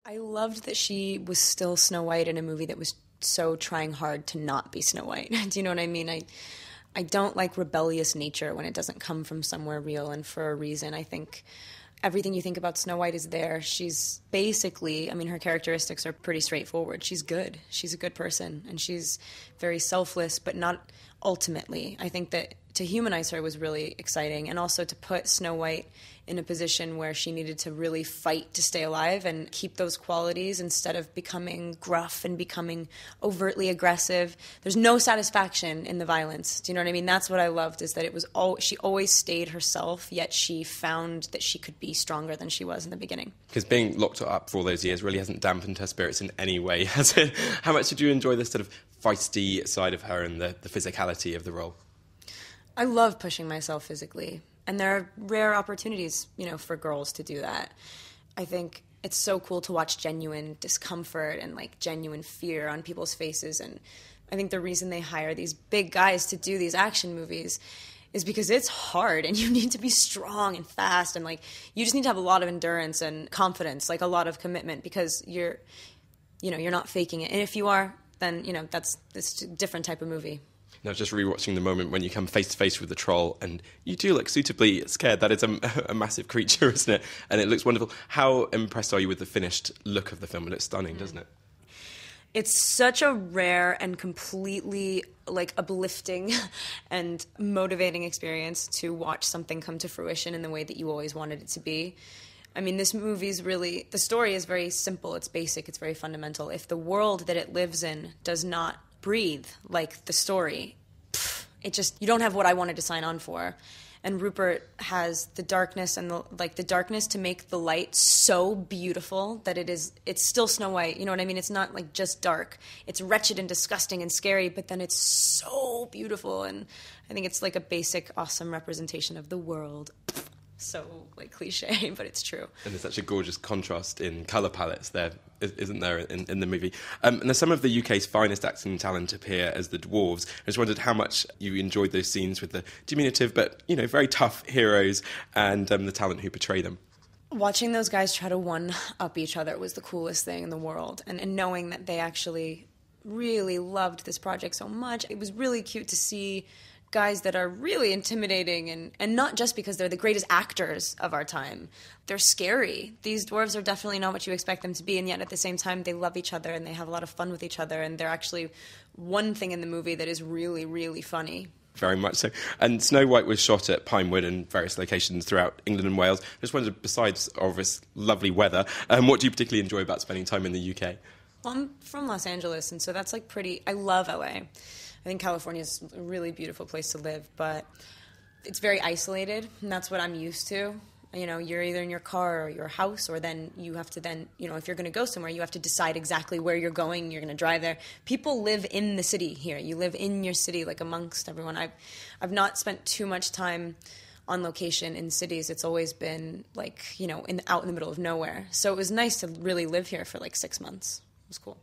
I loved that she was still Snow White in a movie that was so trying hard to not be Snow White. Do you know what I mean? I don't like rebellious nature when it doesn't come from somewhere real and for a reason. I think everything you think about Snow White is there. She's basically, I mean, her characteristics are pretty straightforward. She's good. She's a good person, and she's very selfless, but not ultimately. I think that to humanize her was really exciting, and also to put Snow White in a position where she needed to really fight to stay alive and keep those qualities instead of becoming gruff and becoming overtly aggressive. There's no satisfaction in the violence. Do you know what I mean? That's what I loved, is that it was she always stayed herself, yet she found that she could be stronger than she was in the beginning. Because being locked up for all those years really hasn't dampened her spirits in any way, has it? How much did you enjoy the sort of feisty side of her and the physicality of the role? I love pushing myself physically, and there are rare opportunities, for girls to do that. I think it's so cool to watch genuine discomfort and like genuine fear on people's faces, and I think the reason they hire these big guys to do these action movies is because it's hard, and you need to be strong and fast, and like you just need to have a lot of endurance and confidence, like a lot of commitment, because you're not faking it. And if you are, then it's a different type of movie. Now, just rewatching the moment when you come face to face with the troll and you do look suitably scared. That is a massive creature, isn't it? And it looks wonderful. How impressed are you with the finished look of the film? It looks stunning, doesn't it? It's such a rare and completely like uplifting and motivating experience to watch something come to fruition in the way that you always wanted it to be. I mean, this movie's really, the story is very simple, it's basic, it's very fundamental. If the world that it lives in does not breathe like the story, you don't have what I wanted to sign on for. And Rupert has the darkness and the darkness to make the light so beautiful that it's still Snow White. You know what I mean? It's not like just dark. It's wretched and disgusting and scary, but then it's so beautiful. And I think it's like a basic, awesome representation of the world. So like cliche, but it's true. And there's such a gorgeous contrast in colour palettes there, isn't there, in the movie? And some of the UK's finest acting talent appear as the dwarves. I just wondered how much you enjoyed those scenes with the diminutive but, very tough heroes and the talent who portray them. Watching those guys try to one-up each other was the coolest thing in the world. And knowing that they actually really loved this project so much, it was really cute to see guys that are really intimidating, and not just because they're the greatest actors of our time. They're scary. These dwarves are definitely not what you expect them to be, and yet at the same time they love each other and they have a lot of fun with each other, and they're actually one thing in the movie that is really, really funny. Very much so. And Snow White was shot at Pinewood and various locations throughout England and Wales. I just wondered, besides obvious lovely weather, what do you particularly enjoy about spending time in the UK? Well, I'm from Los Angeles, and so that's like I love LA. I think California is a really beautiful place to live, but it's very isolated, and that's what I'm used to. You're either in your car or your house, or then you have to if you're going to go somewhere, you have to decide exactly where you're going. You're going to drive there. People live in the city here. You live in your city, like amongst everyone. I've not spent too much time on location in cities. It's always been like, out in the middle of nowhere. So it was nice to really live here for like 6 months. It was cool.